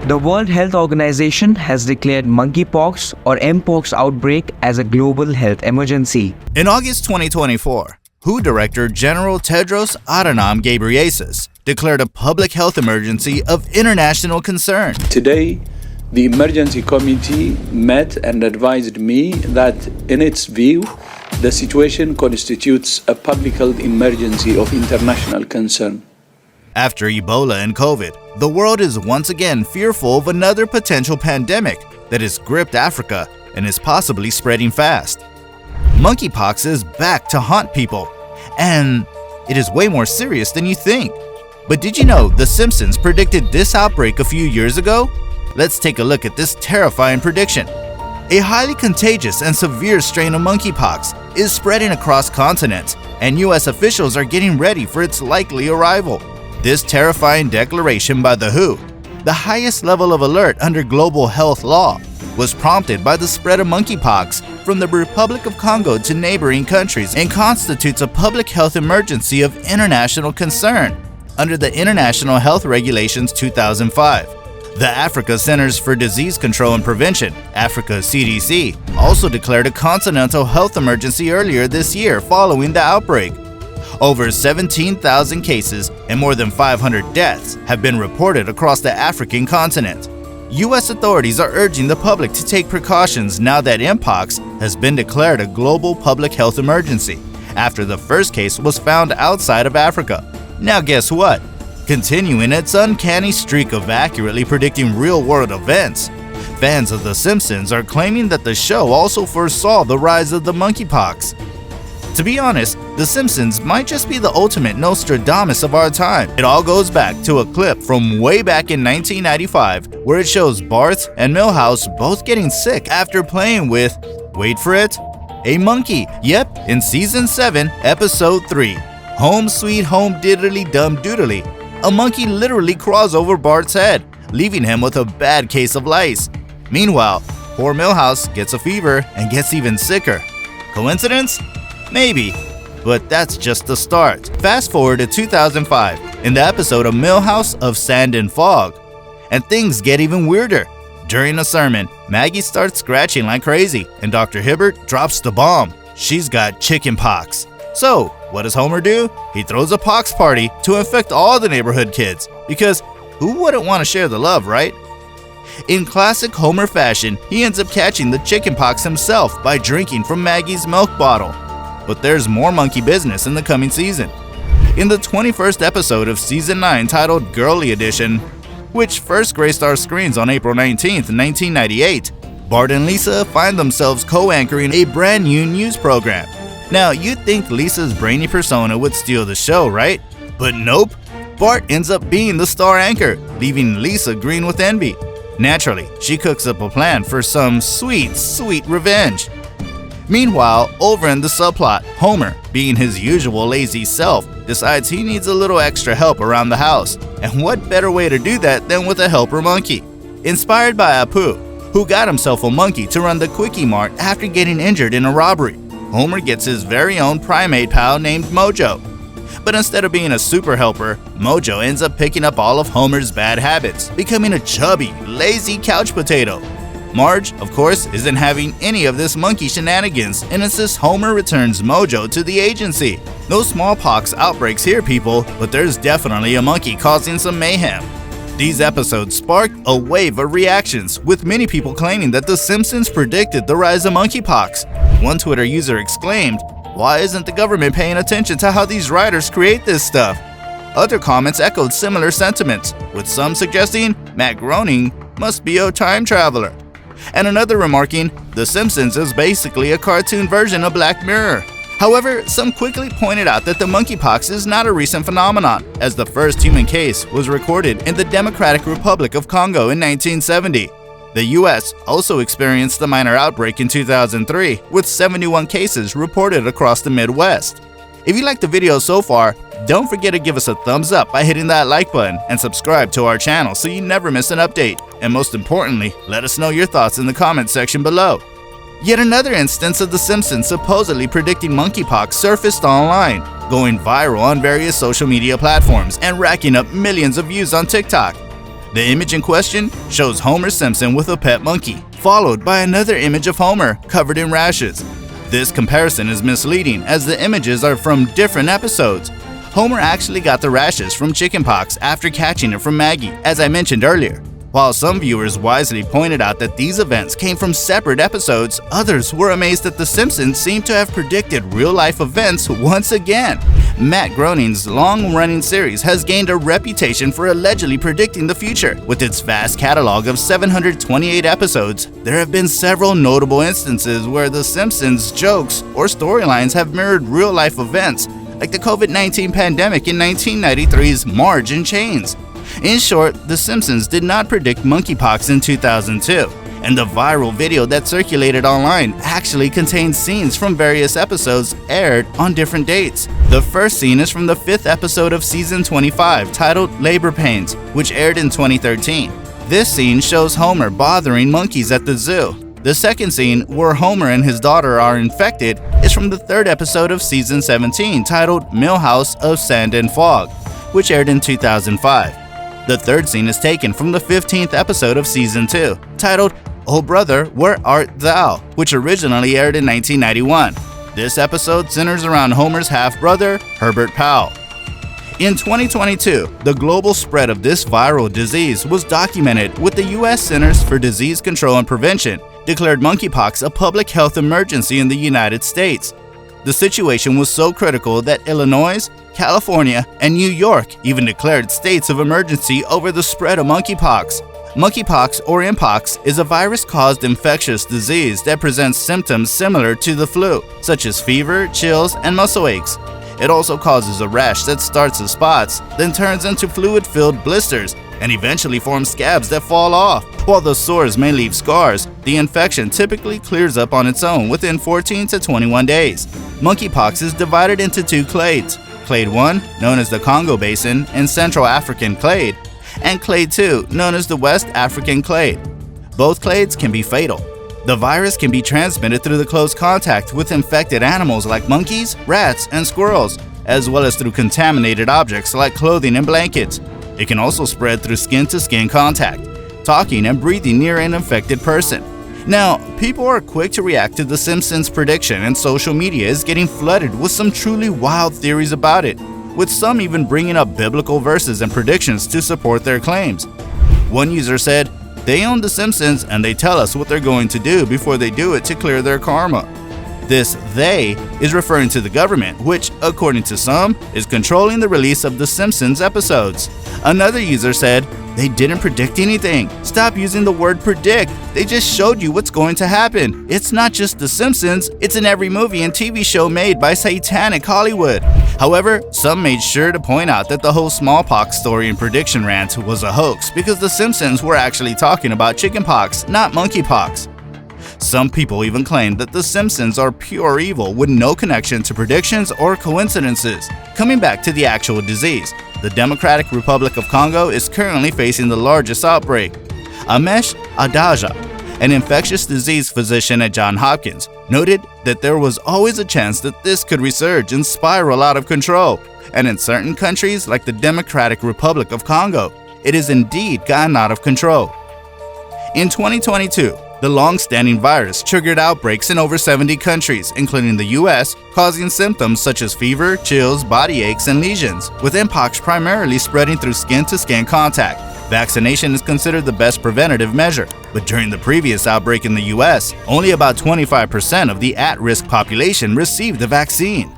The World Health Organization has declared monkeypox or mpox outbreak as a global health emergency. In August 2024, WHO Director General Tedros Adhanom Ghebreyesus declared a public health emergency of international concern. Today, the emergency committee met and advised me that, in its view, the situation constitutes a public health emergency of international concern. After Ebola and COVID, the world is once again fearful of another potential pandemic that has gripped Africa and is possibly spreading fast. Monkeypox is back to haunt people, and it is way more serious than you think. But did you know The Simpsons predicted this outbreak a few years ago? Let's take a look at this terrifying prediction. A highly contagious and severe strain of monkeypox is spreading across continents, and US officials are getting ready for its likely arrival. This terrifying declaration by the WHO, the highest level of alert under global health law, was prompted by the spread of monkeypox from the Republic of Congo to neighboring countries and constitutes a public health emergency of international concern under the International Health Regulations 2005. The Africa Centers for Disease Control and Prevention, Africa CDC, also declared a continental health emergency earlier this year following the outbreak. Over 17,000 cases and more than 500 deaths have been reported across the African continent. U.S. authorities are urging the public to take precautions now that mpox has been declared a global public health emergency after the first case was found outside of Africa. Now guess what? Continuing its uncanny streak of accurately predicting real-world events, fans of The Simpsons are claiming that the show also foresaw the rise of the monkeypox. To be honest, The Simpsons might just be the ultimate Nostradamus of our time. It all goes back to a clip from way back in 1995 where it shows Bart and Milhouse both getting sick after playing with, wait for it, a monkey. Yep, in Season 7, Episode 3, Home Sweet Home Diddly Dum Doodly, a monkey literally crawls over Bart's head, leaving him with a bad case of lice. Meanwhile, poor Milhouse gets a fever and gets even sicker. Coincidence? Maybe, but that's just the start. Fast forward to 2005 in the episode of Milhouse of Sand and Fog, and things get even weirder. During a sermon, Maggie starts scratching like crazy, and Dr. Hibbert drops the bomb. She's got chicken pox. So, what does Homer do? He throws a pox party to infect all the neighborhood kids, because who wouldn't want to share the love, right? In classic Homer fashion, he ends up catching the chicken pox himself by drinking from Maggie's milk bottle. But there's more monkey business in the coming season. In the 21st episode of Season 9 titled Girly Edition, which first graced our screens on April 19, 1998, Bart and Lisa find themselves co-anchoring a brand new news program. Now, you'd think Lisa's brainy persona would steal the show, right? But nope, Bart ends up being the star anchor, leaving Lisa green with envy. Naturally, she cooks up a plan for some sweet, sweet revenge. Meanwhile, over in the subplot, Homer, being his usual lazy self, decides he needs a little extra help around the house. And what better way to do that than with a helper monkey? Inspired by Apu, who got himself a monkey to run the Quickie Mart after getting injured in a robbery, Homer gets his very own primate pal named Mojo. But instead of being a super helper, Mojo ends up picking up all of Homer's bad habits, becoming a chubby, lazy couch potato. Marge, of course, isn't having any of this monkey shenanigans and insists Homer returns Mojo to the agency. No smallpox outbreaks here, people, but there's definitely a monkey causing some mayhem. These episodes sparked a wave of reactions, with many people claiming that The Simpsons predicted the rise of monkeypox. One Twitter user exclaimed, "Why isn't the government paying attention to how these writers create this stuff?" Other comments echoed similar sentiments, with some suggesting Matt Groening must be a time traveler, and another remarking, The Simpsons is basically a cartoon version of Black Mirror. However, some quickly pointed out that the monkeypox is not a recent phenomenon, as the first human case was recorded in the Democratic Republic of Congo in 1970. The US also experienced a minor outbreak in 2003, with 71 cases reported across the Midwest. If you liked the video so far, don't forget to give us a thumbs up by hitting that like button and subscribe to our channel so you never miss an update. And most importantly, let us know your thoughts in the comment section below. Yet another instance of The Simpsons supposedly predicting monkeypox surfaced online, going viral on various social media platforms and racking up millions of views on TikTok. The image in question shows Homer Simpson with a pet monkey, followed by another image of Homer covered in rashes. This comparison is misleading as the images are from different episodes. Homer actually got the rashes from chickenpox after catching it from Maggie, as I mentioned earlier. While some viewers wisely pointed out that these events came from separate episodes, others were amazed that The Simpsons seemed to have predicted real-life events once again. Matt Groening's long-running series has gained a reputation for allegedly predicting the future. With its vast catalog of 728 episodes, there have been several notable instances where The Simpsons' jokes or storylines have mirrored real-life events, like the COVID-19 pandemic in 1993's Marge in Chains. In short, The Simpsons did not predict monkeypox in 2002, and the viral video that circulated online actually contains scenes from various episodes aired on different dates. The first scene is from the 5th episode of season 25, titled Labor Pains, which aired in 2013. This scene shows Homer bothering monkeys at the zoo. The second scene, where Homer and his daughter are infected, is from the 3rd episode of season 17, titled Millhouse of Sand and Fog, which aired in 2005. The third scene is taken from the 15th episode of season 2, titled Oh Brother, Where Art Thou?, which originally aired in 1991. This episode centers around Homer's half-brother, Herbert Powell. In 2022, the global spread of this viral disease was documented, with the U.S. Centers for Disease Control and Prevention declared monkeypox a public health emergency in the United States. The situation was so critical that Illinois, California, and New York even declared states of emergency over the spread of monkeypox. Monkeypox, or mpox, is a virus-caused infectious disease that presents symptoms similar to the flu, such as fever, chills, and muscle aches. It also causes a rash that starts as spots, then turns into fluid-filled blisters, and eventually forms scabs that fall off. While the sores may leave scars, the infection typically clears up on its own within 14 to 21 days. Monkeypox is divided into 2 clades: Clade 1, known as the Congo Basin and Central African Clade, and Clade 2, known as the West African Clade. Both clades can be fatal. The virus can be transmitted through the close contact with infected animals like monkeys, rats, and squirrels, as well as through contaminated objects like clothing and blankets. It can also spread through skin-to-skin contact, talking and breathing near an infected person. Now, people are quick to react to The Simpsons' prediction, and social media is getting flooded with some truly wild theories about it, with some even bringing up biblical verses and predictions to support their claims. One user said, "They own The Simpsons and they tell us what they're going to do before they do it to clear their karma." This "they" is referring to the government, which, according to some, is controlling the release of The Simpsons episodes. Another user said, "They didn't predict anything. Stop using the word predict. They just showed you what's going to happen. It's not just The Simpsons, it's in every movie and TV show made by satanic Hollywood." However, some made sure to point out that the whole smallpox story and prediction rant was a hoax because The Simpsons were actually talking about chickenpox, not monkeypox. Some people even claimed that The Simpsons are pure evil with no connection to predictions or coincidences. Coming back to the actual disease, the Democratic Republic of Congo is currently facing the largest outbreak. Amesh Adaja, an infectious disease physician at Johns Hopkins, noted that there was always a chance that this could resurge and spiral out of control. And in certain countries like the Democratic Republic of Congo, it has indeed gotten out of control. In 2022, the long-standing virus triggered outbreaks in over 70 countries, including the US, causing symptoms such as fever, chills, body aches, and lesions, with mpox primarily spreading through skin-to-skin contact. Vaccination is considered the best preventative measure, but during the previous outbreak in the US, only about 25% of the at-risk population received the vaccine.